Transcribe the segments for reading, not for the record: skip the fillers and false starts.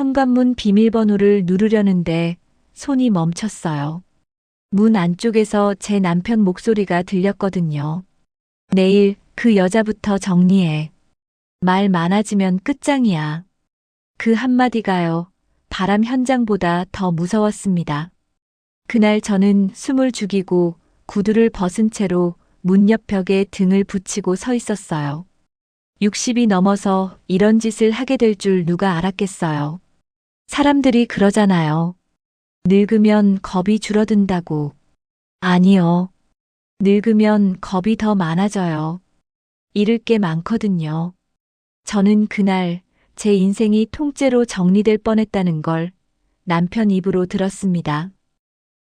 현관문 비밀번호를 누르려는데 손이 멈췄어요. 문 안쪽에서 제 남편 목소리가 들렸거든요. 내일 그 여자부터 정리해. 말 많아지면 끝장이야. 그 한마디가요, 바람 현장보다 더 무서웠습니다. 그날 저는 숨을 죽이고 구두를 벗은 채로 문 옆 벽에 등을 붙이고 서 있었어요. 60이 넘어서 이런 짓을 하게 될 줄 누가 알았겠어요. 사람들이 그러잖아요. 늙으면 겁이 줄어든다고. 아니요. 늙으면 겁이 더 많아져요. 잃을 게 많거든요. 저는 그날 제 인생이 통째로 정리될 뻔했다는 걸 남편 입으로 들었습니다.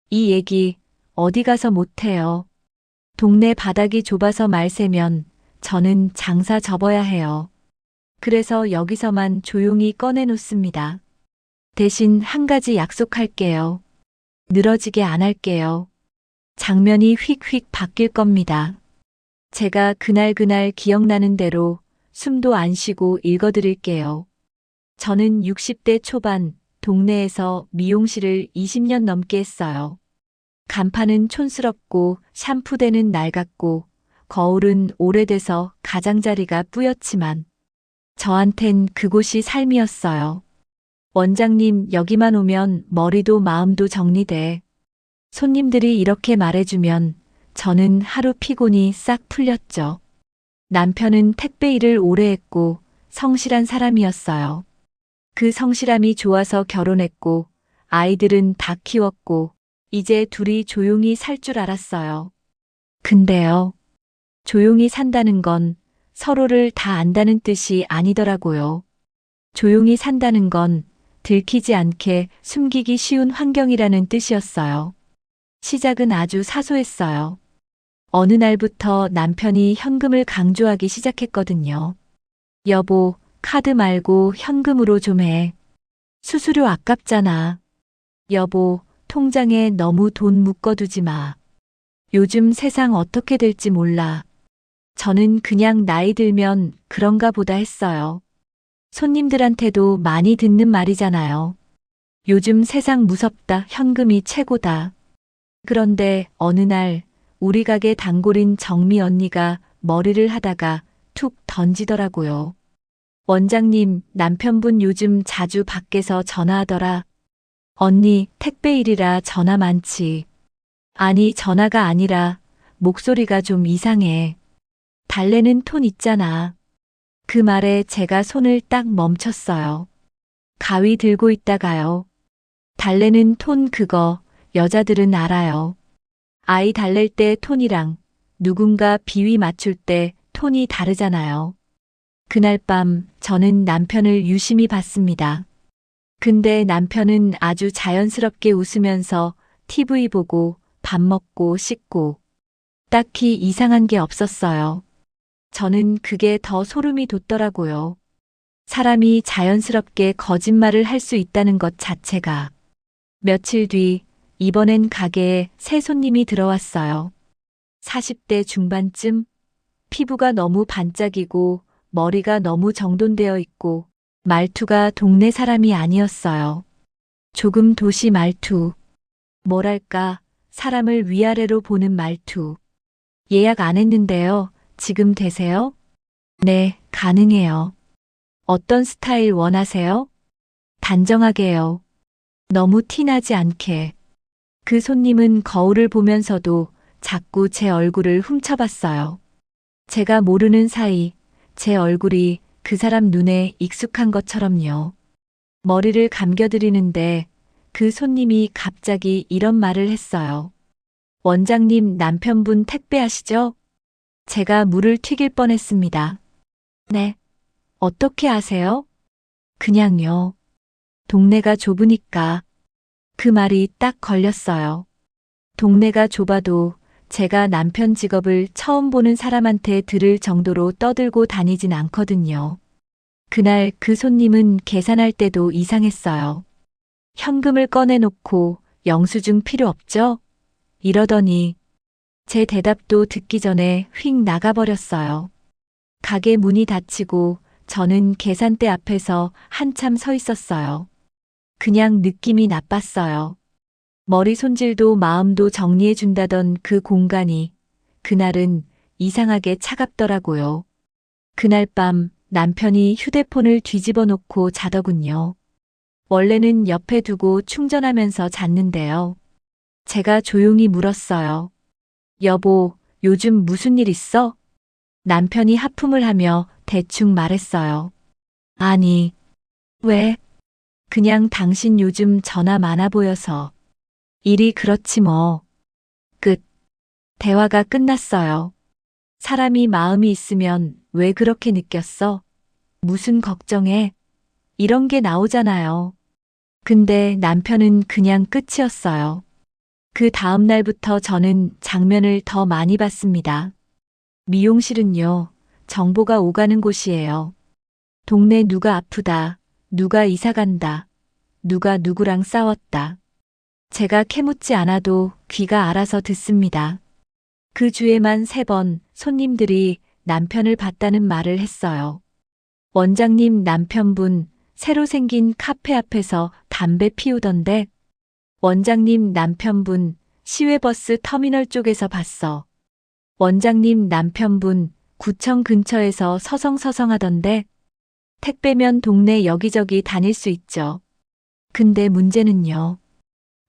이 얘기 어디 가서 못해요. 동네 바닥이 좁아서 말세면 저는 장사 접어야 해요. 그래서 여기서만 조용히 꺼내놓습니다. 대신 한 가지 약속할게요. 늘어지게 안 할게요. 장면이 휙휙 바뀔 겁니다. 제가 그날 기억나는 대로 숨도 안 쉬고 읽어드릴게요. 저는 60대 초반 동네에서 미용실을 20년 넘게 했어요. 간판은 촌스럽고 샴푸대는 낡았고 거울은 오래돼서 가장자리가 뿌옇지만 저한텐 그곳이 삶이었어요. 원장님, 여기만 오면 머리도 마음도 정리돼. 손님들이 이렇게 말해주면 저는 하루 피곤이 싹 풀렸죠. 남편은 택배 일을 오래 했고 성실한 사람이었어요. 그 성실함이 좋아서 결혼했고 아이들은 다 키웠고 이제 둘이 조용히 살 줄 알았어요. 근데요, 조용히 산다는 건 서로를 다 안다는 뜻이 아니더라고요. 조용히 산다는 건 들키지 않게 숨기기 쉬운 환경이라는 뜻이었어요. 시작은 아주 사소했어요. 어느 날부터 남편이 현금을 강조하기 시작했거든요. 여보, 카드 말고 현금으로 좀 해. 수수료 아깝잖아. 여보, 통장에 너무 돈 묶어두지 마. 요즘 세상 어떻게 될지 몰라. 저는 그냥 나이 들면 그런가 보다 했어요. 손님들한테도 많이 듣는 말이잖아요. 요즘 세상 무섭다, 현금이 최고다. 그런데 어느 날 우리 가게 단골인 정미 언니가 머리를 하다가 툭 던지더라고요. 원장님, 남편분 요즘 자주 밖에서 전화하더라. 언니, 택배 일이라 전화 많지. 아니, 전화가 아니라 목소리가 좀 이상해. 달래는 톤 있잖아. 그 말에 제가 손을 딱 멈췄어요. 가위 들고 있다가요. 달래는 톤 그거 여자들은 알아요. 아이 달랠 때 톤이랑 누군가 비위 맞출 때 톤이 다르잖아요. 그날 밤 저는 남편을 유심히 봤습니다. 근데 남편은 아주 자연스럽게 웃으면서 TV 보고 밥 먹고 씻고 딱히 이상한 게 없었어요. 저는 그게 더 소름이 돋더라고요. 사람이 자연스럽게 거짓말을 할 수 있다는 것 자체가. 며칠 뒤 이번엔 가게에 새 손님이 들어왔어요. 40대 중반쯤, 피부가 너무 반짝이고 머리가 너무 정돈되어 있고 말투가 동네 사람이 아니었어요. 조금 도시 말투. 뭐랄까, 사람을 위아래로 보는 말투. 예약 안 했는데요. 지금 되세요? 네, 가능해요. 어떤 스타일 원하세요? 단정하게요. 너무 티나지 않게. 그 손님은 거울을 보면서도 자꾸 제 얼굴을 훔쳐봤어요. 제가 모르는 사이 제 얼굴이 그 사람 눈에 익숙한 것처럼요. 머리를 감겨드리는데 그 손님이 갑자기 이런 말을 했어요. 원장님, 남편분 택배하시죠? 제가 물을 튀길 뻔했습니다. 네. 어떻게 아세요? 그냥요. 동네가 좁으니까. 그 말이 딱 걸렸어요. 동네가 좁아도 제가 남편 직업을 처음 보는 사람한테 들을 정도로 떠들고 다니진 않거든요. 그날 그 손님은 계산할 때도 이상했어요. 현금을 꺼내놓고 영수증 필요 없죠? 이러더니 제 대답도 듣기 전에 휙 나가버렸어요. 가게 문이 닫히고 저는 계산대 앞에서 한참 서 있었어요. 그냥 느낌이 나빴어요. 머리 손질도 마음도 정리해준다던 그 공간이 그날은 이상하게 차갑더라고요. 그날 밤 남편이 휴대폰을 뒤집어 놓고 자더군요. 원래는 옆에 두고 충전하면서 잤는데요. 제가 조용히 물었어요. 여보, 요즘 무슨 일 있어? 남편이 하품을 하며 대충 말했어요. 아니, 왜? 그냥 당신 요즘 전화 많아 보여서. 일이 그렇지 뭐. 끝. 대화가 끝났어요. 사람이 마음이 있으면 왜 그렇게 느꼈어? 무슨 걱정해? 이런 게 나오잖아요. 근데 남편은 그냥 끝이었어요. 그 다음 날부터 저는 장면을 더 많이 봤습니다. 미용실은요, 정보가 오가는 곳이에요. 동네 누가 아프다, 누가 이사 간다, 누가 누구랑 싸웠다. 제가 캐묻지 않아도 귀가 알아서 듣습니다. 그 주에만 3번 손님들이 남편을 봤다는 말을 했어요. 원장님 남편분 새로 생긴 카페 앞에서 담배 피우던데 원장님 남편분 시외버스 터미널 쪽에서 봤어. 원장님 남편분 구청 근처에서 서성서성하던데 택배면 동네 여기저기 다닐 수 있죠. 근데 문제는요.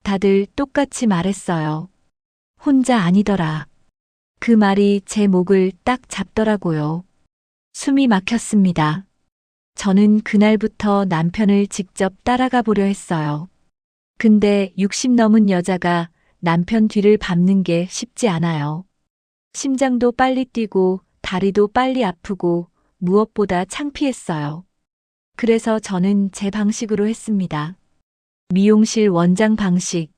다들 똑같이 말했어요. 혼자 아니더라. 그 말이 제 목을 딱 잡더라고요. 숨이 막혔습니다. 저는 그날부터 남편을 직접 따라가 보려 했어요. 근데 60 넘은 여자가 남편 뒤를 밟는 게 쉽지 않아요. 심장도 빨리 뛰고 다리도 빨리 아프고 무엇보다 창피했어요. 그래서 저는 제 방식으로 했습니다. 미용실 원장 방식.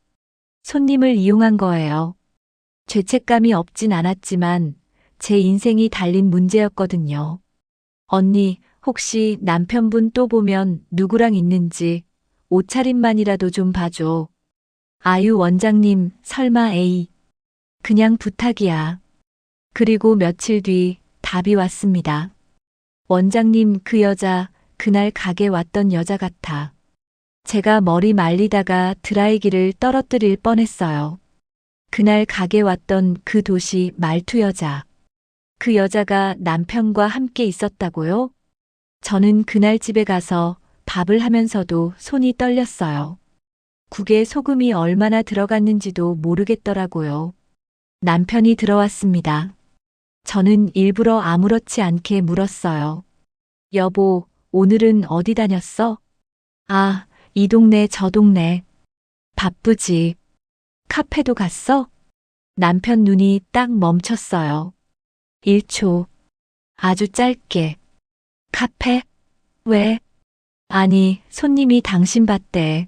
손님을 이용한 거예요. 죄책감이 없진 않았지만 제 인생이 달린 문제였거든요. 언니, 혹시 남편분 또 보면 누구랑 있는지 옷차림만이라도 좀 봐줘. 아유 원장님, 설마 에이. 그냥 부탁이야. 그리고 며칠 뒤 답이 왔습니다. 원장님, 그 여자 그날 가게 왔던 여자 같아. 제가 머리 말리다가 드라이기를 떨어뜨릴 뻔했어요. 그날 가게 왔던 그 도시 말투 여자. 그 여자가 남편과 함께 있었다고요? 저는 그날 집에 가서 밥을 하면서도 손이 떨렸어요. 국에 소금이 얼마나 들어갔는지도 모르겠더라고요. 남편이 들어왔습니다. 저는 일부러 아무렇지 않게 물었어요. 여보, 오늘은 어디 다녔어? 아, 이 동네 저 동네. 바쁘지. 카페도 갔어? 남편 눈이 딱 멈췄어요. 1초. 아주 짧게. 카페? 왜? 아니, 손님이 당신 봤대.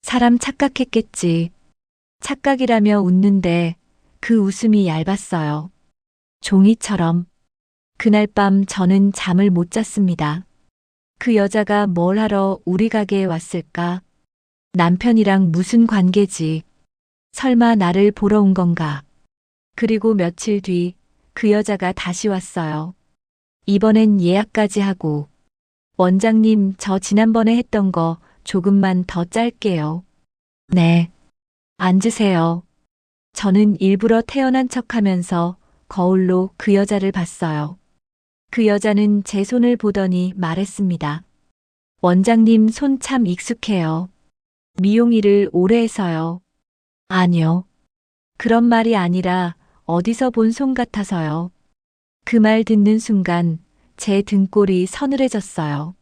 사람 착각했겠지. 착각이라며 웃는데 그 웃음이 얇았어요. 종이처럼. 그날 밤 저는 잠을 못 잤습니다. 그 여자가 뭘 하러 우리 가게에 왔을까? 남편이랑 무슨 관계지? 설마 나를 보러 온 건가? 그리고 며칠 뒤 그 여자가 다시 왔어요. 이번엔 예약까지 하고. 원장님, 저 지난번에 했던 거 조금만 더 짧게요. 네. 앉으세요. 저는 일부러 태어난 척하면서 거울로 그 여자를 봤어요. 그 여자는 제 손을 보더니 말했습니다. 원장님 손 참 익숙해요. 미용 일을 오래 해서요. 아니요. 그런 말이 아니라 어디서 본 손 같아서요. 그 말 듣는 순간 제 등골이 서늘해졌어요.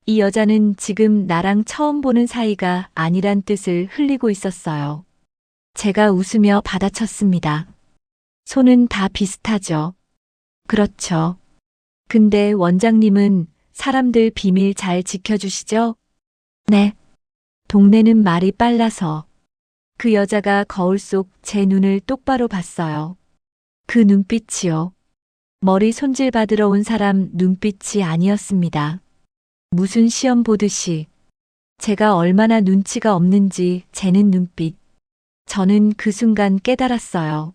이 여자는 지금 나랑 처음 보는 사이가 아니란 뜻을 흘리고 있었어요. 제가 웃으며 받아쳤습니다. 손은 다 비슷하죠. 그렇죠. 근데 원장님은 사람들 비밀 잘 지켜주시죠? 네. 동네는 말이 빨라서. 그 여자가 거울 속 제 눈을 똑바로 봤어요. 그 눈빛이요. 머리 손질 받으러 온 사람 눈빛이 아니었습니다. 무슨 시험 보듯이. 제가 얼마나 눈치가 없는지 재는 눈빛. 저는 그 순간 깨달았어요.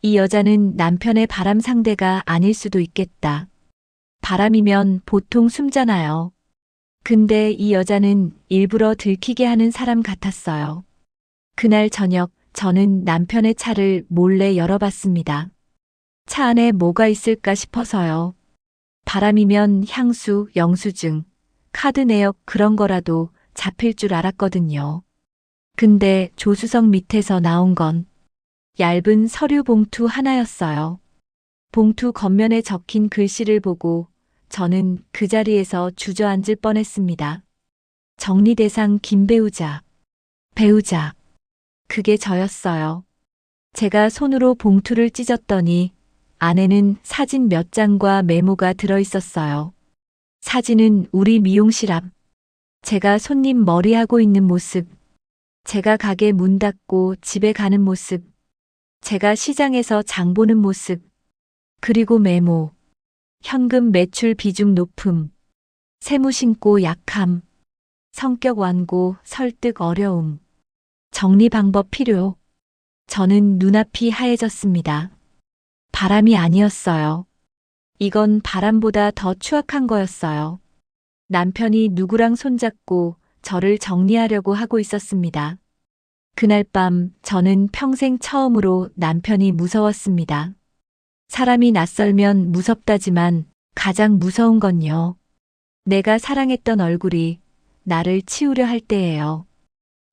이 여자는 남편의 바람 상대가 아닐 수도 있겠다. 바람이면 보통 숨잖아요. 근데 이 여자는 일부러 들키게 하는 사람 같았어요. 그날 저녁 저는 남편의 차를 몰래 열어봤습니다. 차 안에 뭐가 있을까 싶어서요. 바람이면 향수, 영수증, 카드 내역 그런 거라도 잡힐 줄 알았거든요. 근데 조수석 밑에서 나온 건 얇은 서류 봉투 하나였어요. 봉투 겉면에 적힌 글씨를 보고 저는 그 자리에서 주저앉을 뻔했습니다. 정리대상 김배우자, 배우자. 그게 저였어요. 제가 손으로 봉투를 찢었더니 안에는 사진 몇 장과 메모가 들어 있었어요. 사진은 우리 미용실 앞. 제가 손님 머리하고 있는 모습. 제가 가게 문 닫고 집에 가는 모습. 제가 시장에서 장 보는 모습. 그리고 메모. 현금 매출 비중 높음. 세무신고 약함. 성격 완고 설득 어려움. 정리 방법 필요. 저는 눈앞이 하얘졌습니다. 바람이 아니었어요. 이건 바람보다 더 추악한 거였어요. 남편이 누구랑 손잡고 저를 정리하려고 하고 있었습니다. 그날 밤 저는 평생 처음으로 남편이 무서웠습니다. 사람이 낯설면 무섭다지만 가장 무서운 건요. 내가 사랑했던 얼굴이 나를 치우려 할 때예요.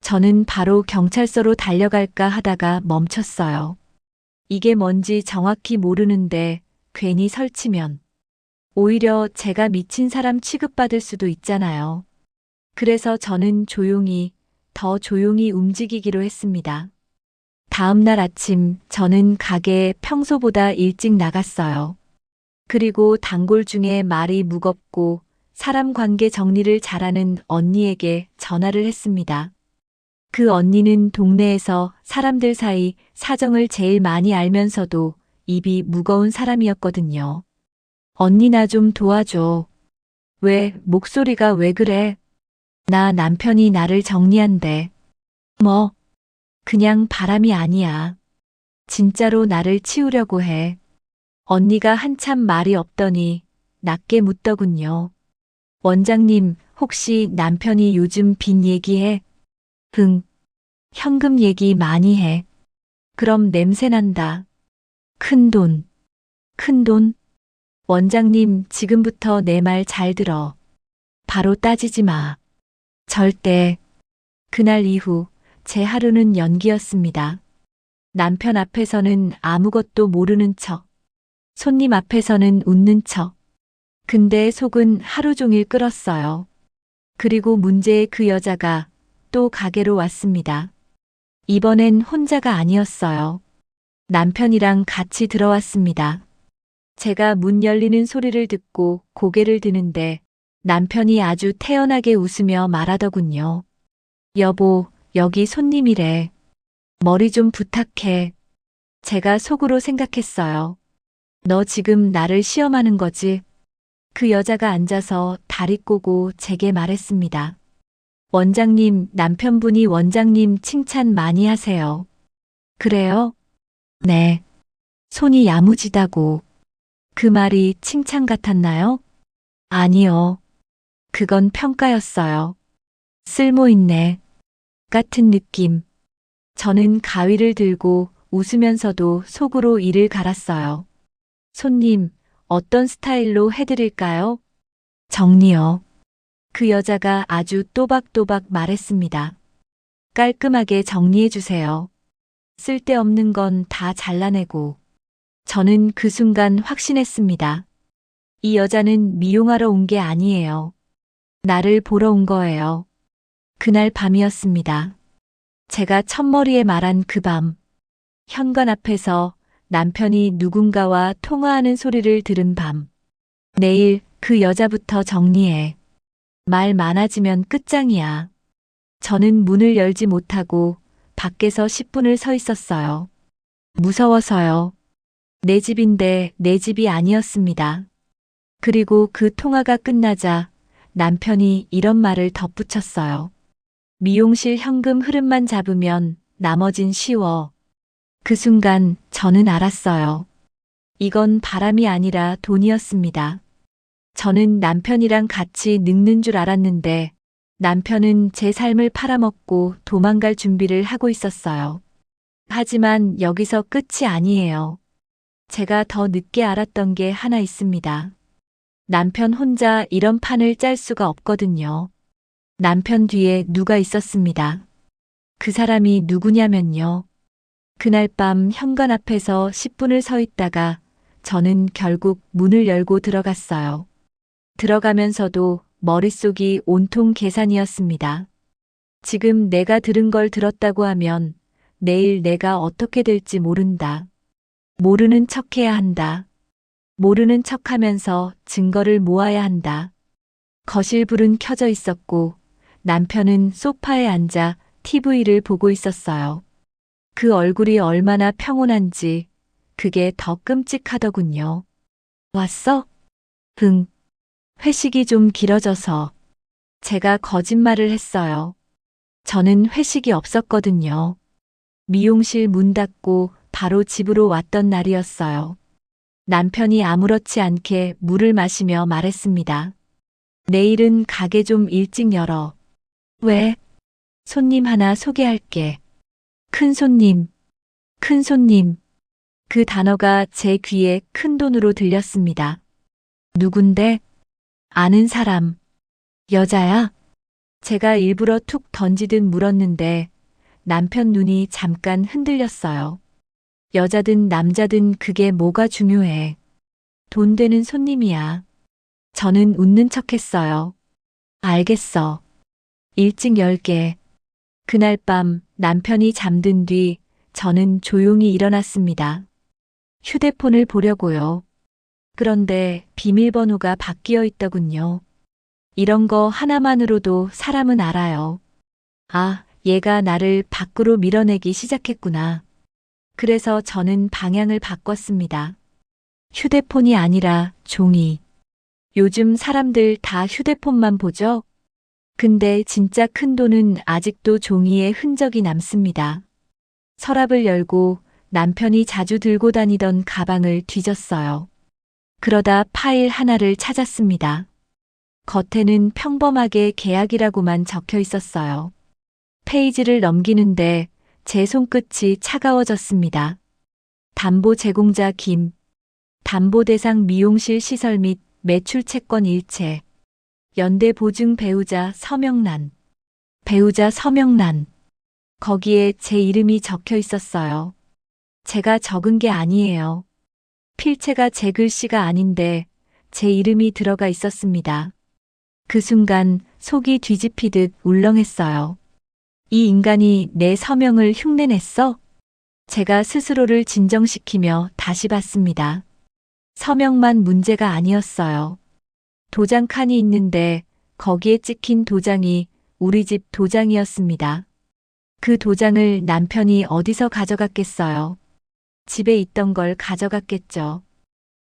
저는 바로 경찰서로 달려갈까 하다가 멈췄어요. 이게 뭔지 정확히 모르는데 괜히 설치면 오히려 제가 미친 사람 취급받을 수도 있잖아요. 그래서 저는 더 조용히 움직이기로 했습니다. 다음 날 아침 저는 가게에 평소보다 일찍 나갔어요. 그리고 단골 중에 말이 무겁고 사람 관계 정리를 잘하는 언니에게 전화를 했습니다. 그 언니는 동네에서 사람들 사이 사정을 제일 많이 알면서도 입이 무거운 사람이었거든요. 언니 나 좀 도와줘. 목소리가 왜 그래? 나 남편이 나를 정리한대. 뭐, 그냥 바람이 아니야. 진짜로 나를 치우려고 해. 언니가 한참 말이 없더니 낮게 묻더군요. 원장님, 혹시 남편이 요즘 빚 얘기해? 흥, 현금 얘기 많이 해. 그럼 냄새 난다. 큰 돈, 큰 돈. 원장님, 지금부터 내 말 잘 들어. 바로 따지지 마. 절대. 그날 이후 제 하루는 연기였습니다. 남편 앞에서는 아무것도 모르는 척. 손님 앞에서는 웃는 척. 근데 속은 하루 종일 끓었어요. 그리고 문제의 그 여자가 또 가게로 왔습니다. 이번엔 혼자가 아니었어요. 남편이랑 같이 들어왔습니다. 제가 문 열리는 소리를 듣고 고개를 드는데 남편이 아주 태연하게 웃으며 말하더군요. 여보, 여기 손님이래. 머리 좀 부탁해. 제가 속으로 생각했어요. 너 지금 나를 시험하는 거지? 그 여자가 앉아서 다리 꼬고 제게 말했습니다. 원장님, 남편분이 원장님 칭찬 많이 하세요. 그래요? 네. 손이 야무지다고. 그 말이 칭찬 같았나요? 아니요. 그건 평가였어요. 쓸모있네. 같은 느낌. 저는 가위를 들고 웃으면서도 속으로 이를 갈았어요. 손님, 어떤 스타일로 해드릴까요? 정리요. 그 여자가 아주 또박또박 말했습니다. 깔끔하게 정리해주세요. 쓸데없는 건 다 잘라내고. 저는 그 순간 확신했습니다. 이 여자는 미용하러 온 게 아니에요. 나를 보러 온 거예요. 그날 밤이었습니다. 제가 첫머리에 말한 그 밤, 현관 앞에서 남편이 누군가와 통화하는 소리를 들은 밤. 내일 그 여자부터 정리해. 말 많아지면 끝장이야. 저는 문을 열지 못하고 밖에서 10분을 서 있었어요. 무서워서요. 내 집인데 내 집이 아니었습니다. 그리고 그 통화가 끝나자 남편이 이런 말을 덧붙였어요. 미용실 현금 흐름만 잡으면 나머진 쉬워. 그 순간 저는 알았어요. 이건 바람이 아니라 돈이었습니다. 저는 남편이랑 같이 늙는 줄 알았는데 남편은 제 삶을 팔아먹고 도망갈 준비를 하고 있었어요. 하지만 여기서 끝이 아니에요. 제가 더 늦게 알았던 게 하나 있습니다. 남편 혼자 이런 판을 짤 수가 없거든요. 남편 뒤에 누가 있었습니다. 그 사람이 누구냐면요. 그날 밤 현관 앞에서 10분을 서 있다가 저는 결국 문을 열고 들어갔어요. 들어가면서도 머릿속이 온통 계산이었습니다. 지금 내가 들은 걸 들었다고 하면 내일 내가 어떻게 될지 모른다. 모르는 척해야 한다. 모르는 척하면서 증거를 모아야 한다. 거실 불은 켜져 있었고 남편은 소파에 앉아 TV를 보고 있었어요. 그 얼굴이 얼마나 평온한지 그게 더 끔찍하더군요. 왔어? 응. 회식이 좀 길어져서 제가 거짓말을 했어요. 저는 회식이 없었거든요. 미용실 문 닫고 바로 집으로 왔던 날이었어요. 남편이 아무렇지 않게 물을 마시며 말했습니다. 내일은 가게 좀 일찍 열어. 왜? 손님 하나 소개할게. 큰 손님, 큰 손님. 그 단어가 제 귀에 큰 돈으로 들렸습니다. 누군데? 아는 사람. 여자야? 제가 일부러 툭 던지듯 물었는데 남편 눈이 잠깐 흔들렸어요. 여자든 남자든 그게 뭐가 중요해. 돈 되는 손님이야. 저는 웃는 척 했어요. 알겠어. 일찍 열게. 그날 밤 남편이 잠든 뒤 저는 조용히 일어났습니다. 휴대폰을 보려고요. 그런데 비밀번호가 바뀌어 있더군요. 이런 거 하나만으로도 사람은 알아요. 아, 얘가 나를 밖으로 밀어내기 시작했구나. 그래서 저는 방향을 바꿨습니다. 휴대폰이 아니라 종이. 요즘 사람들 다 휴대폰만 보죠? 근데 진짜 큰 돈은 아직도 종이에 흔적이 남습니다. 서랍을 열고 남편이 자주 들고 다니던 가방을 뒤졌어요. 그러다 파일 하나를 찾았습니다. 겉에는 평범하게 계약이라고만 적혀 있었어요. 페이지를 넘기는데 제 손끝이 차가워졌습니다. 담보 제공자 김, 담보 대상 미용실 시설 및 매출 채권 일체, 연대 보증 배우자 서명란, 배우자 서명란. 거기에 제 이름이 적혀 있었어요. 제가 적은 게 아니에요. 필체가 제 글씨가 아닌데 제 이름이 들어가 있었습니다. 그 순간 속이 뒤집히듯 울렁했어요. 이 인간이 내 서명을 흉내냈어? 제가 스스로를 진정시키며 다시 봤습니다. 서명만 문제가 아니었어요. 도장 칸이 있는데 거기에 찍힌 도장이 우리 집 도장이었습니다. 그 도장을 남편이 어디서 가져갔겠어요? 집에 있던 걸 가져갔겠죠.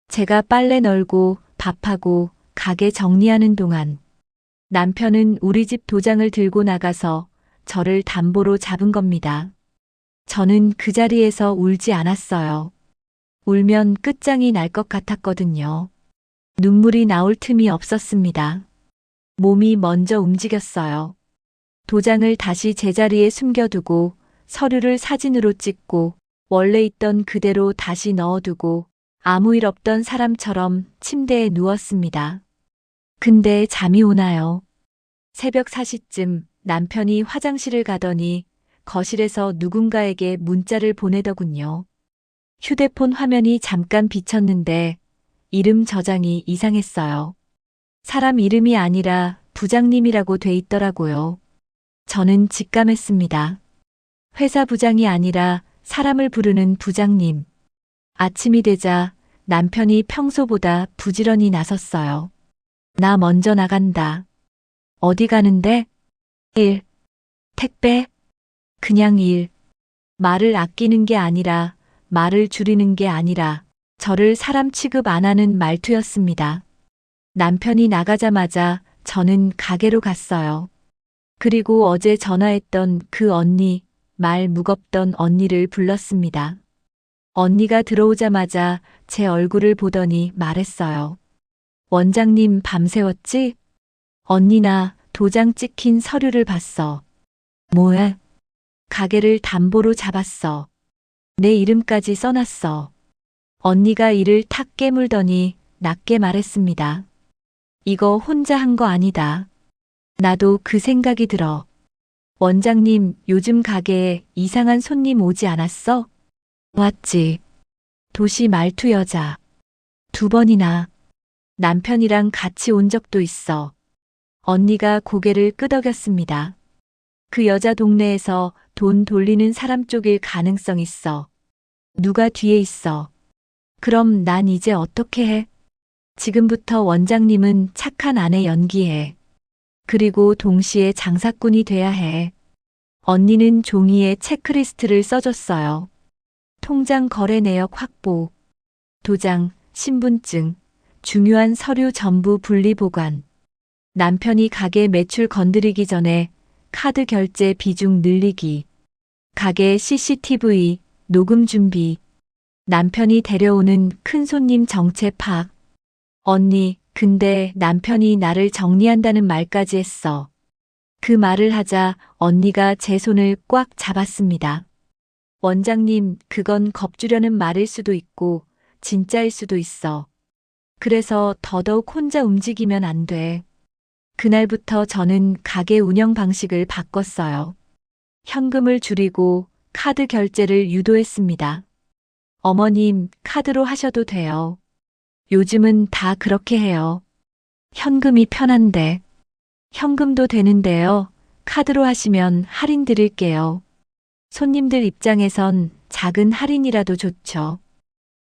제가 빨래 널고 밥하고 가게 정리하는 동안 남편은 우리 집 도장을 들고 나가서 저를 담보로 잡은 겁니다. 저는 그 자리에서 울지 않았어요. 울면 끝장이 날 것 같았거든요. 눈물이 나올 틈이 없었습니다. 몸이 먼저 움직였어요. 도장을 다시 제자리에 숨겨두고 서류를 사진으로 찍고 원래 있던 그대로 다시 넣어두고 아무 일 없던 사람처럼 침대에 누웠습니다. 근데 잠이 오나요? 새벽 4시쯤 남편이 화장실을 가더니 거실에서 누군가에게 문자를 보내더군요. 휴대폰 화면이 잠깐 비쳤는데 이름 저장이 이상했어요. 사람 이름이 아니라 부장님이라고 돼 있더라고요. 저는 직감했습니다. 회사 부장이 아니라 사람을 부르는 부장님. 아침이 되자 남편이 평소보다 부지런히 나섰어요. 나 먼저 나간다. 어디 가는데? 일. 택배? 그냥 일. 말을 아끼는 게 아니라 말을 줄이는 게 아니라 저를 사람 취급 안 하는 말투였습니다. 남편이 나가자마자 저는 가게로 갔어요. 그리고 어제 전화했던 그 언니, 말 무겁던 언니를 불렀습니다. 언니가 들어오자마자 제 얼굴을 보더니 말했어요. 원장님 밤새웠지? 언니나 도장 찍힌 서류를 봤어. 뭐야? 가게를 담보로 잡았어. 내 이름까지 써놨어. 언니가 이를 탁 깨물더니 낮게 말했습니다. 이거 혼자 한 거 아니다. 나도 그 생각이 들어. 원장님, 요즘 가게에 이상한 손님 오지 않았어? 왔지. 도시 말투 여자. 2번이나. 남편이랑 같이 온 적도 있어. 언니가 고개를 끄덕였습니다. 그 여자 동네에서 돈 돌리는 사람 쪽일 가능성 있어. 누가 뒤에 있어. 그럼 난 이제 어떻게 해? 지금부터 원장님은 착한 아내 연기해. 그리고 동시에 장사꾼이 돼야 해. 언니는 종이에 체크리스트를 써줬어요. 통장 거래 내역 확보, 도장, 신분증, 중요한 서류 전부 분리 보관. 남편이 가게 매출 건드리기 전에 카드 결제 비중 늘리기. 가게 CCTV, 녹음 준비. 남편이 데려오는 큰 손님 정체 파악. 언니, 근데 남편이 나를 정리한다는 말까지 했어. 그 말을 하자 언니가 제 손을 꽉 잡았습니다. 원장님, 그건 겁주려는 말일 수도 있고 진짜일 수도 있어. 그래서 더더욱 혼자 움직이면 안 돼. 그날부터 저는 가게 운영 방식을 바꿨어요. 현금을 줄이고 카드 결제를 유도했습니다. 어머님, 카드로 하셔도 돼요. 요즘은 다 그렇게 해요. 현금이 편한데. 현금도 되는데요. 카드로 하시면 할인 드릴게요. 손님들 입장에선 작은 할인이라도 좋죠.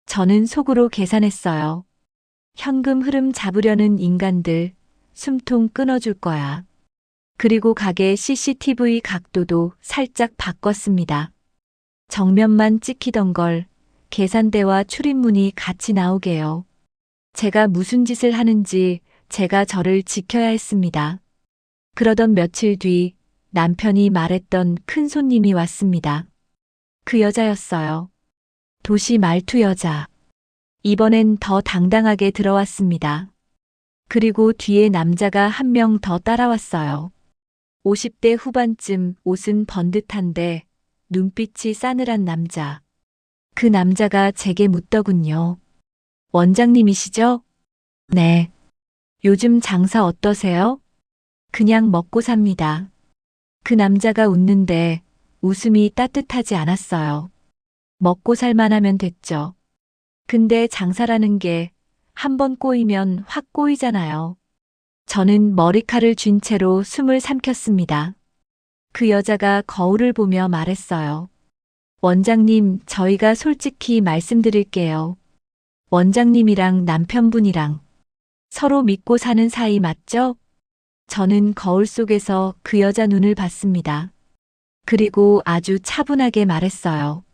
저는 속으로 계산했어요. 현금 흐름 잡으려는 인간들, 숨통 끊어줄 거야. 그리고 가게 CCTV 각도도 살짝 바꿨습니다. 정면만 찍히던 걸 계산대와 출입문이 같이 나오게요. 제가 무슨 짓을 하는지 제가 저를 지켜야 했습니다. 그러던 며칠 뒤 남편이 말했던 큰 손님이 왔습니다. 그 여자였어요. 도시 말투 여자. 이번엔 더 당당하게 들어왔습니다. 그리고 뒤에 남자가 한 명 더 따라왔어요. 50대 후반쯤 옷은 번듯한데 눈빛이 싸늘한 남자. 그 남자가 제게 묻더군요. 원장님이시죠? 네. 요즘 장사 어떠세요? 그냥 먹고 삽니다. 그 남자가 웃는데 웃음이 따뜻하지 않았어요. 먹고 살만하면 됐죠. 근데 장사라는 게 한 번 꼬이면 확 꼬이잖아요. 저는 머리칼을 쥔 채로 숨을 삼켰습니다. 그 여자가 거울을 보며 말했어요. 원장님, 저희가 솔직히 말씀드릴게요. 원장님이랑 남편분이랑 서로 믿고 사는 사이 맞죠? 저는 거울 속에서 그 여자 눈을 봤습니다. 그리고 아주 차분하게 말했어요.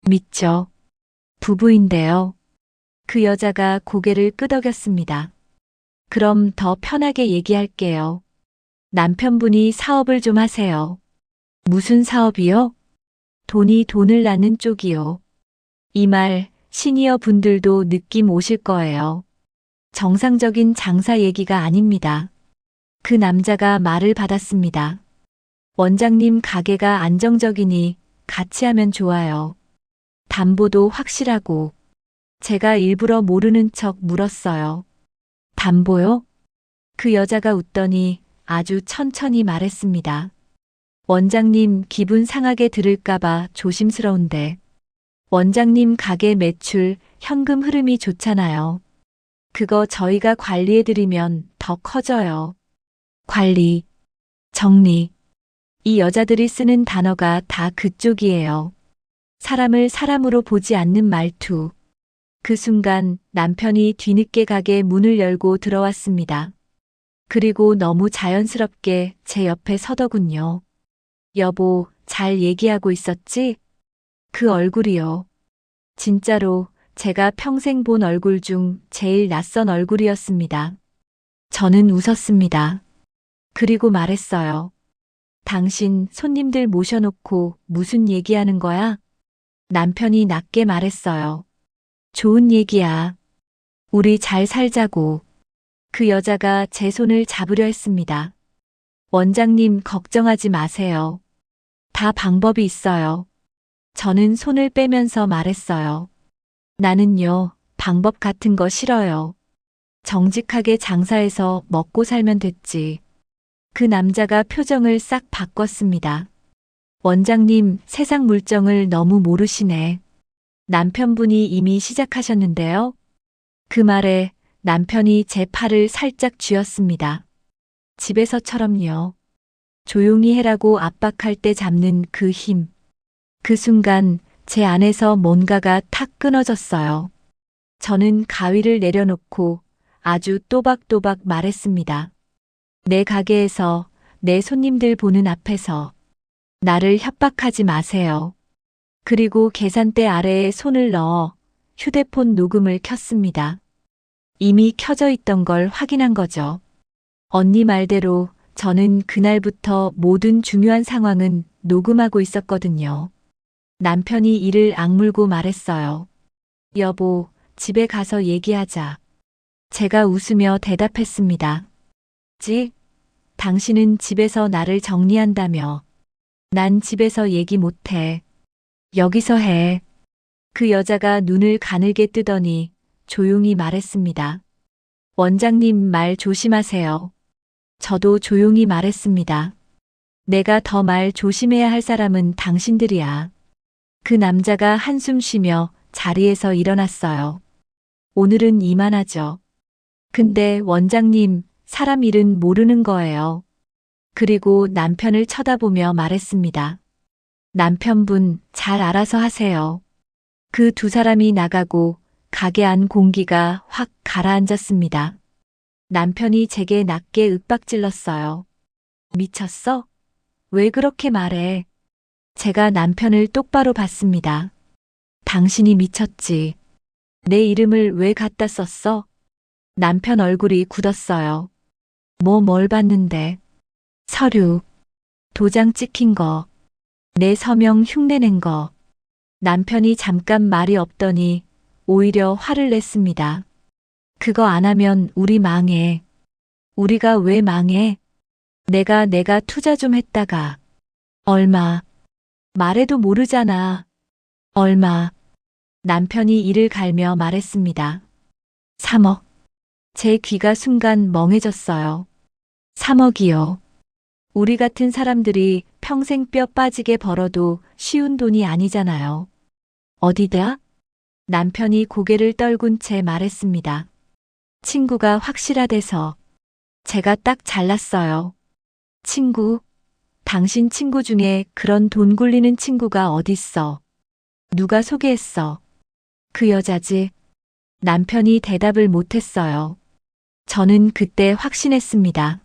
믿죠. 부부인데요. 그 여자가 고개를 끄덕였습니다. 그럼 더 편하게 얘기할게요. 남편분이 사업을 좀 하세요. 무슨 사업이요? 돈을 낳는 쪽이요. 이 말 시니어 분들도 느낌 오실 거예요. 정상적인 장사 얘기가 아닙니다. 그 남자가 말을 받았습니다. 원장님 가게가 안정적이니 같이 하면 좋아요. 담보도 확실하고. 제가 일부러 모르는 척 물었어요. 담보요? 그 여자가 웃더니 아주 천천히 말했습니다. 원장님 기분 상하게 들을까봐 조심스러운데. 원장님 가게 매출, 현금 흐름이 좋잖아요. 그거 저희가 관리해드리면 더 커져요. 관리, 정리. 이 여자들이 쓰는 단어가 다 그쪽이에요. 사람을 사람으로 보지 않는 말투. 그 순간 남편이 뒤늦게 가게 문을 열고 들어왔습니다. 그리고 너무 자연스럽게 제 옆에 서더군요. 여보, 잘 얘기하고 있었지? 그 얼굴이요. 진짜로 제가 평생 본 얼굴 중 제일 낯선 얼굴이었습니다. 저는 웃었습니다. 그리고 말했어요. 당신 손님들 모셔놓고 무슨 얘기하는 거야? 남편이 낮게 말했어요. 좋은 얘기야. 우리 잘 살자고. 그 여자가 제 손을 잡으려 했습니다. 원장님, 걱정하지 마세요. 다 방법이 있어요. 저는 손을 빼면서 말했어요. 나는요, 방법 같은 거 싫어요. 정직하게 장사해서 먹고 살면 됐지. 그 남자가 표정을 싹 바꿨습니다. 원장님, 세상 물정을 너무 모르시네. 남편분이 이미 시작하셨는데요. 그 말에 남편이 제 팔을 살짝 쥐었습니다. 집에서처럼요. 조용히 해라고 압박할 때 잡는 그 힘. 그 순간 제 안에서 뭔가가 탁 끊어졌어요. 저는 가위를 내려놓고 아주 또박또박 말했습니다. 내 가게에서, 내 손님들 보는 앞에서 나를 협박하지 마세요. 그리고 계산대 아래에 손을 넣어 휴대폰 녹음을 켰습니다. 이미 켜져 있던 걸 확인한 거죠. 언니 말대로 저는 그날부터 모든 중요한 상황은 녹음하고 있었거든요. 남편이 이를 악물고 말했어요. 여보, 집에 가서 얘기하자. 제가 웃으며 대답했습니다. 당신은 집에서 나를 정리한다며. 난 집에서 얘기 못해. 여기서 해. 그 여자가 눈을 가늘게 뜨더니 조용히 말했습니다. 원장님, 말 조심하세요. 저도 조용히 말했습니다. 내가 더 말 조심해야 할 사람은 당신들이야. 그 남자가 한숨 쉬며 자리에서 일어났어요. 오늘은 이만하죠. 근데 원장님, 사람 일은 모르는 거예요. 그리고 남편을 쳐다보며 말했습니다. 남편분, 잘 알아서 하세요. 그 두 사람이 나가고 가게 안 공기가 확 가라앉았습니다. 남편이 제게 낮게 윽박질렀어요. 미쳤어? 왜 그렇게 말해? 제가 남편을 똑바로 봤습니다. 당신이 미쳤지. 내 이름을 왜 갖다 썼어? 남편 얼굴이 굳었어요. 뭘 봤는데? 서류, 도장 찍힌 거, 내 서명 흉내낸 거. 남편이 잠깐 말이 없더니 오히려 화를 냈습니다. 그거 안 하면 우리 망해. 우리가 왜 망해? 내가 투자 좀 했다가. 얼마? 말해도 모르잖아. 얼마? 남편이 이를 갈며 말했습니다. 3억. 제 귀가 순간 멍해졌어요. 3억이요. 우리 같은 사람들이 평생 뼈 빠지게 벌어도 쉬운 돈이 아니잖아요. 어디다? 남편이 고개를 떨군 채 말했습니다. 친구가 확실하대서. 제가 딱 잘랐어요. 친구? 당신 친구 중에 그런 돈 굴리는 친구가 어딨어? 누가 소개했어? 그 여자지? 남편이 대답을 못했어요. 저는 그때 확신했습니다.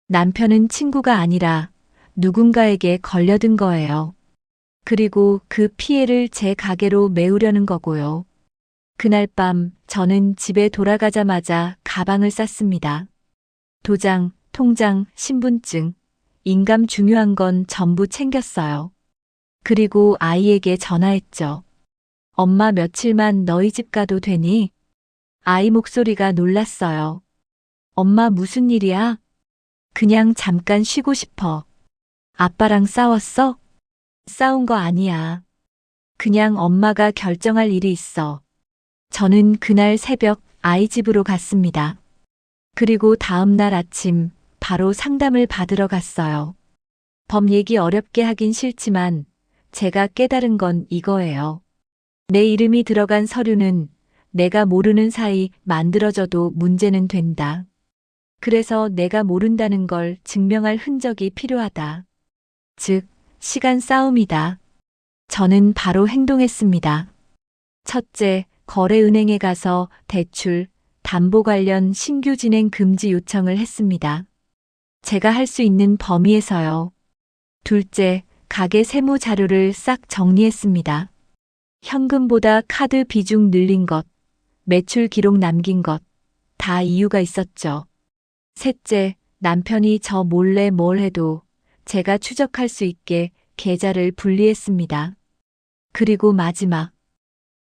남편은 친구가 아니라 누군가에게 걸려든 거예요. 그리고 그 피해를 제 가게로 메우려는 거고요. 그날 밤 저는 집에 돌아가자마자 가방을 쌌습니다. 도장, 통장, 신분증, 인감 중요한 건 전부 챙겼어요. 그리고 아이에게 전화했죠. 엄마 며칠만 너희 집 가도 되니? 아이 목소리가 놀랐어요. 엄마 무슨 일이야? 그냥 잠깐 쉬고 싶어. 아빠랑 싸웠어? 싸운 거 아니야. 그냥 엄마가 결정할 일이 있어. 저는 그날 새벽 아이 집으로 갔습니다. 그리고 다음 날 아침 바로 상담을 받으러 갔어요. 법 얘기 어렵게 하긴 싫지만 제가 깨달은 건 이거예요. 내 이름이 들어간 서류는 내가 모르는 사이 만들어져도 문제는 된다. 그래서 내가 모른다는 걸 증명할 흔적이 필요하다. 즉, 시간 싸움이다. 저는 바로 행동했습니다. 첫째, 거래은행에 가서 대출, 담보 관련 신규 진행 금지 요청을 했습니다. 제가 할 수 있는 범위에서요. 둘째, 가게 세무 자료를 싹 정리했습니다. 현금보다 카드 비중 늘린 것, 매출 기록 남긴 것, 다 이유가 있었죠. 셋째, 남편이 저 몰래 뭘 해도 제가 추적할 수 있게 계좌를 분리했습니다. 그리고 마지막,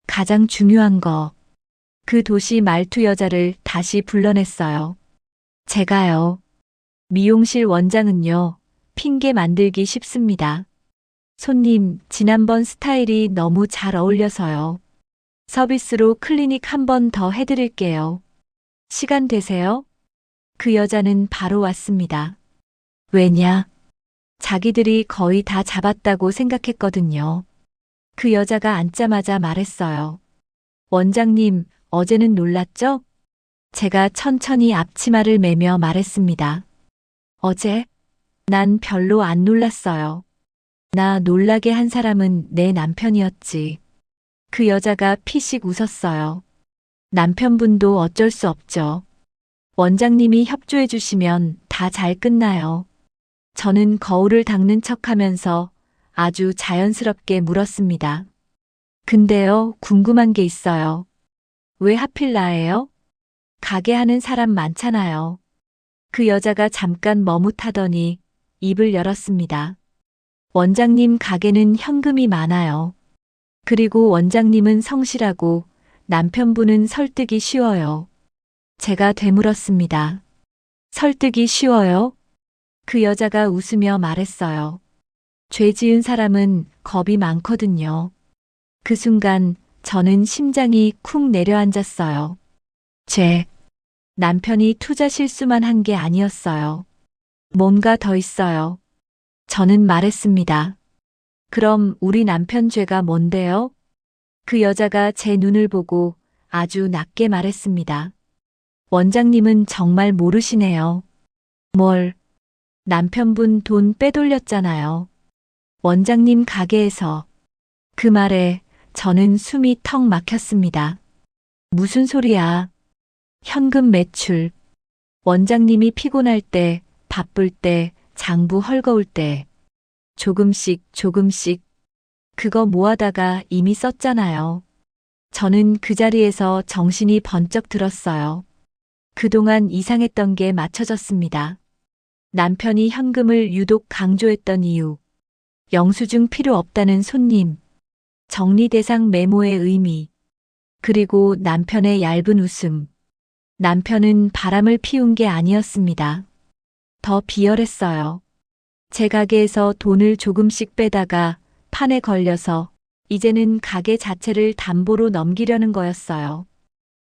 가장 중요한 거, 그 도시 말투 여자를 다시 불러냈어요. 제가요. 미용실 원장은요. 핑계 만들기 쉽습니다. 손님, 지난번 스타일이 너무 잘 어울려서요. 서비스로 클리닉 한 번 더 해드릴게요. 시간 되세요? 그 여자는 바로 왔습니다. 왜냐? 자기들이 거의 다 잡았다고 생각했거든요. 그 여자가 앉자마자 말했어요. 원장님, 어제는 놀랐죠? 제가 천천히 앞치마를 매며 말했습니다. 어제? 난 별로 안 놀랐어요. 나 놀라게 한 사람은 내 남편이었지. 그 여자가 피식 웃었어요. 남편분도 어쩔 수 없죠. 원장님이 협조해 주시면 다 잘 끝나요. 저는 거울을 닦는 척 하면서 아주 자연스럽게 물었습니다. 근데요, 궁금한 게 있어요. 왜 하필 나예요? 가게 하는 사람 많잖아요. 그 여자가 잠깐 머뭇하더니 입을 열었습니다. 원장님 가게는 현금이 많아요. 그리고 원장님은 성실하고 남편분은 설득이 쉬워요. 제가 되물었습니다. 설득이 쉬워요? 그 여자가 웃으며 말했어요. 죄 지은 사람은 겁이 많거든요. 그 순간 저는 심장이 쿵 내려앉았어요. 죄. 남편이 투자 실수만 한 게 아니었어요. 뭔가 더 있어요. 저는 말했습니다. 그럼 우리 남편 죄가 뭔데요? 그 여자가 제 눈을 보고 아주 낮게 말했습니다. 원장님은 정말 모르시네요. 뭘? 남편분 돈 빼돌렸잖아요. 원장님 가게에서. 그 말에 저는 숨이 턱 막혔습니다. 무슨 소리야? 현금 매출. 원장님이 피곤할 때, 바쁠 때, 장부 헐거울 때. 조금씩, 조금씩. 그거 모아다가 이미 썼잖아요. 저는 그 자리에서 정신이 번쩍 들었어요. 그동안 이상했던 게 맞춰졌습니다. 남편이 현금을 유독 강조했던 이유. 영수증 필요 없다는 손님. 정리 대상 메모의 의미. 그리고 남편의 얇은 웃음. 남편은 바람을 피운 게 아니었습니다. 더 비열했어요. 제 가게에서 돈을 조금씩 빼다가 판에 걸려서 이제는 가게 자체를 담보로 넘기려는 거였어요.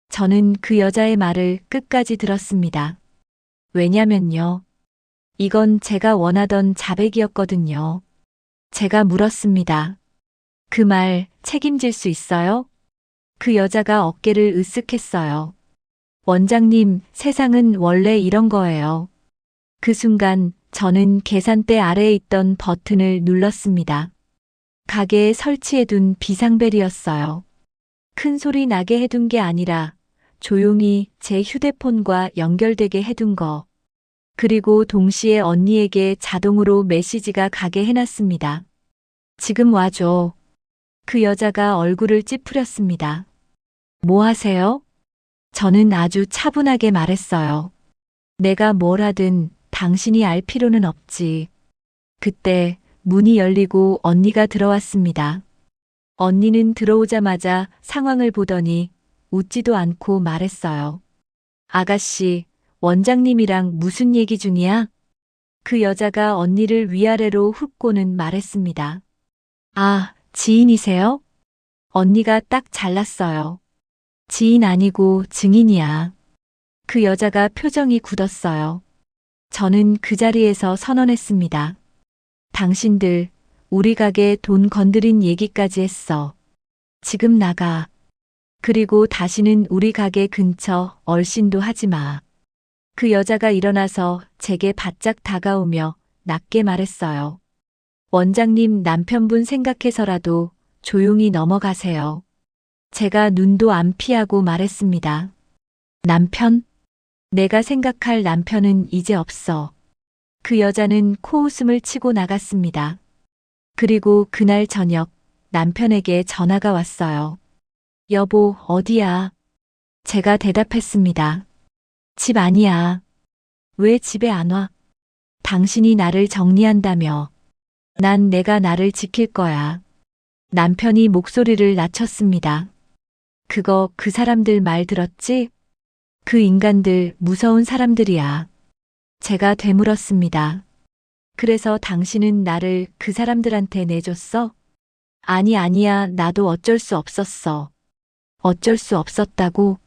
저는 그 여자의 말을 끝까지 들었습니다. 왜냐면요. 이건 제가 원하던 자백이었거든요. 제가 물었습니다. 그 말 책임질 수 있어요? 그 여자가 어깨를 으쓱했어요. 원장님, 세상은 원래 이런 거예요. 그 순간 저는 계산대 아래에 있던 버튼을 눌렀습니다. 가게에 설치해둔 비상벨이었어요. 큰 소리 나게 해둔 게 아니라 조용히 제 휴대폰과 연결되게 해둔 거. 그리고 동시에 언니에게 자동으로 메시지가 가게 해놨습니다. 지금 와줘. 그 여자가 얼굴을 찌푸렸습니다. 뭐 하세요? 저는 아주 차분하게 말했어요. 내가 뭘 하든 당신이 알 필요는 없지. 그때 문이 열리고 언니가 들어왔습니다. 언니는 들어오자마자 상황을 보더니 웃지도 않고 말했어요. 아가씨, 원장님이랑 무슨 얘기 중이야? 그 여자가 언니를 위아래로 훑고는 말했습니다. 아, 지인이세요? 언니가 딱 잘랐어요. 지인 아니고 증인이야. 그 여자가 표정이 굳었어요. 저는 그 자리에서 선언했습니다. 당신들, 우리 가게 돈 건드린 얘기까지 했어. 지금 나가. 그리고 다시는 우리 가게 근처 얼씬도 하지 마. 그 여자가 일어나서 제게 바짝 다가오며 낮게 말했어요. 원장님 남편분 생각해서라도 조용히 넘어가세요. 제가 눈도 안 피하고 말했습니다. 남편? 내가 생각할 남편은 이제 없어. 그 여자는 코웃음을 치고 나갔습니다. 그리고 그날 저녁 남편에게 전화가 왔어요. 여보, 어디야? 제가 대답했습니다. 집 아니야. 왜 집에 안 와? 당신이 나를 정리한다며. 난 내가 나를 지킬 거야. 남편이 목소리를 낮췄습니다. 그거 그 사람들 말 들었지? 그 인간들 무서운 사람들이야. 제가 되물었습니다. 그래서 당신은 나를 그 사람들한테 내줬어? 아니야, 나도 어쩔 수 없었어. 어쩔 수 없었다고?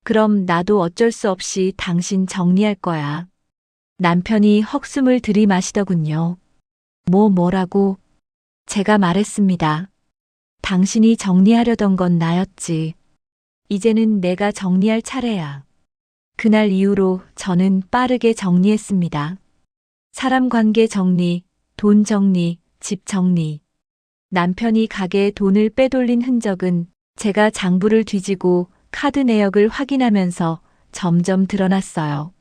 그럼 나도 어쩔 수 없이 당신 정리할 거야. 남편이 헉숨을 들이마시더군요. 뭐라고? 제가 말했습니다. 당신이 정리하려던 건 나였지. 이제는 내가 정리할 차례야. 그날 이후로 저는 빠르게 정리했습니다. 사람 관계 정리, 돈 정리, 집 정리. 남편이 가게에 돈을 빼돌린 흔적은 제가 장부를 뒤지고 카드 내역을 확인하면서 점점 드러났어요.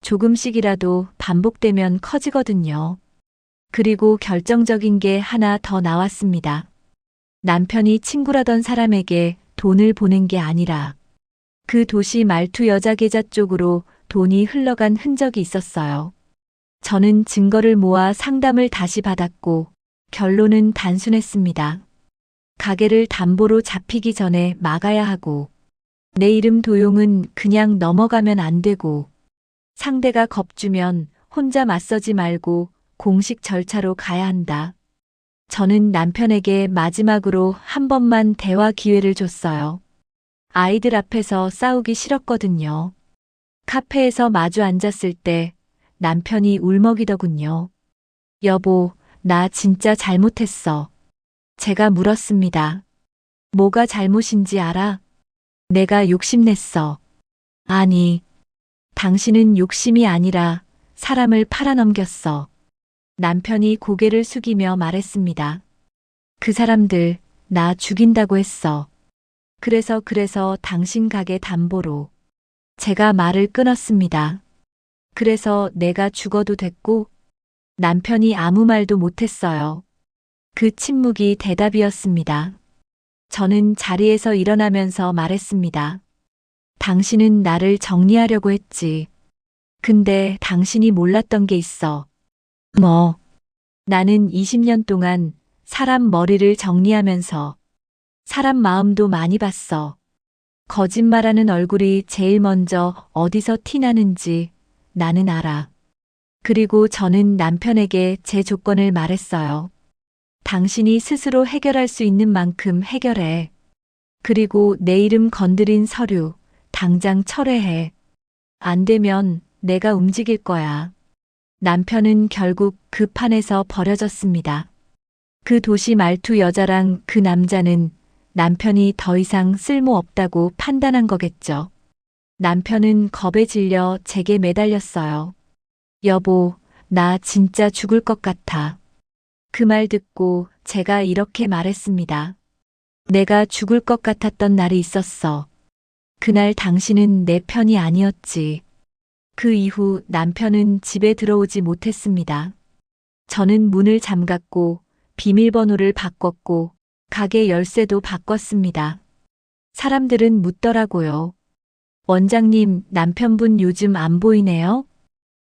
조금씩이라도 반복되면 커지거든요. 그리고 결정적인 게 하나 더 나왔습니다. 남편이 친구라던 사람에게 돈을 보낸 게 아니라 그 도시 말투 여자 계좌 쪽으로 돈이 흘러간 흔적이 있었어요. 저는 증거를 모아 상담을 다시 받았고 결론은 단순했습니다. 가게를 담보로 잡히기 전에 막아야 하고 내 이름 도용은 그냥 넘어가면 안 되고 상대가 겁주면 혼자 맞서지 말고 공식 절차로 가야 한다. 저는 남편에게 마지막으로 한 번만 대화 기회를 줬어요. 아이들 앞에서 싸우기 싫었거든요. 카페에서 마주 앉았을 때 남편이 울먹이더군요. 여보, 나 진짜 잘못했어. 제가 물었습니다. 뭐가 잘못인지 알아? 내가 욕심냈어. 아니, 당신은 욕심이 아니라 사람을 팔아넘겼어. 남편이 고개를 숙이며 말했습니다. 그 사람들 나 죽인다고 했어. 그래서 당신 가게 담보로. 제가 말을 끊었습니다. 그래서 내가 죽어도 됐고 남편이 아무 말도 못했어요. 그 침묵이 대답이었습니다. 저는 자리에서 일어나면서 말했습니다. 당신은 나를 정리하려고 했지. 근데 당신이 몰랐던 게 있어. 뭐? 나는 20년 동안 사람 머리를 정리하면서 사람 마음도 많이 봤어. 거짓말하는 얼굴이 제일 먼저 어디서 티나는지 나는 알아. 그리고 저는 남편에게 제 조건을 말했어요. 당신이 스스로 해결할 수 있는 만큼 해결해. 그리고 내 이름 건드린 서류 당장 철회해. 안 되면 내가 움직일 거야. 남편은 결국 그 판에서 버려졌습니다. 그 도시 말투 여자랑 그 남자는 남편이 더 이상 쓸모없다고 판단한 거겠죠. 남편은 겁에 질려 제게 매달렸어요. 여보, 나 진짜 죽을 것 같아. 그 말 듣고 제가 이렇게 말했습니다. 내가 죽을 것 같았던 날이 있었어. 그날 당신은 내 편이 아니었지. 그 이후 남편은 집에 들어오지 못했습니다. 저는 문을 잠갔고 비밀번호를 바꿨고 가게 열쇠도 바꿨습니다. 사람들은 묻더라고요. 원장님, 남편분 요즘 안 보이네요?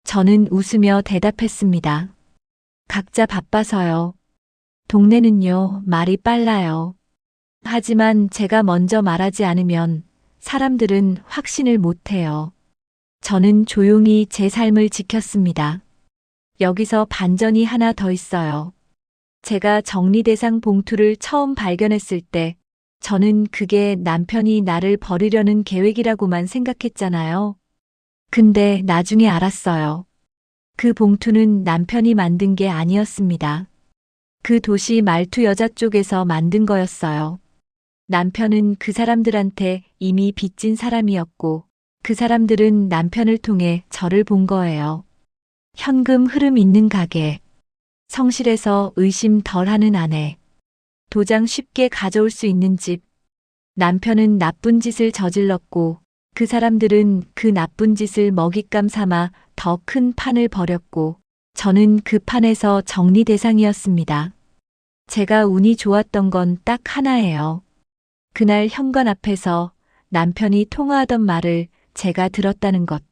저는 웃으며 대답했습니다. 각자 바빠서요. 동네는요, 말이 빨라요. 하지만 제가 먼저 말하지 않으면 사람들은 확신을 못해요. 저는 조용히 제 삶을 지켰습니다. 여기서 반전이 하나 더 있어요. 제가 정리대상 봉투를 처음 발견했을 때 저는 그게 남편이 나를 버리려는 계획이라고만 생각했잖아요. 근데 나중에 알았어요. 그 봉투는 남편이 만든 게 아니었습니다. 그 도시 말투 여자 쪽에서 만든 거였어요. 남편은 그 사람들한테 이미 빚진 사람이었고 그 사람들은 남편을 통해 저를 본 거예요. 현금 흐름 있는 가게, 성실해서 의심 덜하는 아내, 도장 쉽게 가져올 수 있는 집. 남편은 나쁜 짓을 저질렀고 그 사람들은 그 나쁜 짓을 먹잇감 삼아 더 큰 판을 벌였고 저는 그 판에서 정리 대상이었습니다. 제가 운이 좋았던 건 딱 하나예요. 그날 현관 앞에서 남편이 통화하던 말을 제가 들었다는 것.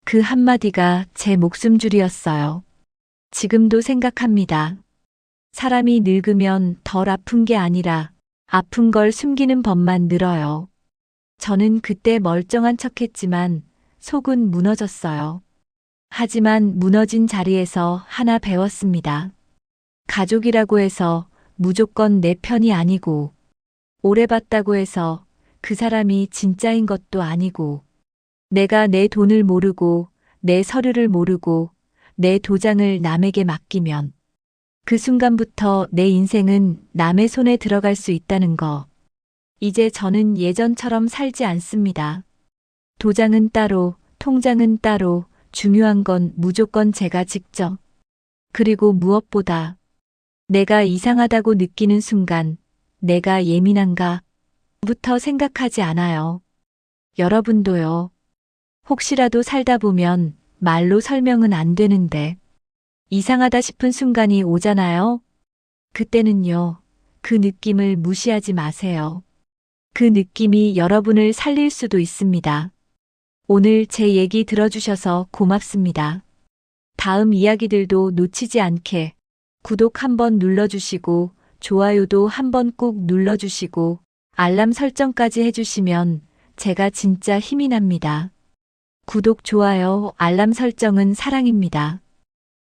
그 한마디가 제 목숨줄이었어요. 지금도 생각합니다. 사람이 늙으면 덜 아픈 게 아니라 아픈 걸 숨기는 법만 늘어요. 저는 그때 멀쩡한 척했지만 속은 무너졌어요. 하지만 무너진 자리에서 하나 배웠습니다. 가족이라고 해서 무조건 내 편이 아니고, 오래 봤다고 해서 그 사람이 진짜인 것도 아니고, 내가 내 돈을 모르고, 내 서류를 모르고, 내 도장을 남에게 맡기면, 그 순간부터 내 인생은 남의 손에 들어갈 수 있다는 거. 이제 저는 예전처럼 살지 않습니다. 도장은 따로, 통장은 따로, 중요한 건 무조건 제가 직접. 그리고 무엇보다 내가 이상하다고 느끼는 순간 내가 예민한가? 부터 생각하지 않아요. 여러분도요. 혹시라도 살다 보면 말로 설명은 안 되는데 이상하다 싶은 순간이 오잖아요. 그때는요. 그 느낌을 무시하지 마세요. 그 느낌이 여러분을 살릴 수도 있습니다. 오늘 제 얘기 들어주셔서 고맙습니다. 다음 이야기들도 놓치지 않게 구독 한번 눌러주시고 좋아요도 한번 꾹 눌러주시고 알람 설정까지 해주시면 제가 진짜 힘이 납니다. 구독, 좋아요, 알람 설정은 사랑입니다.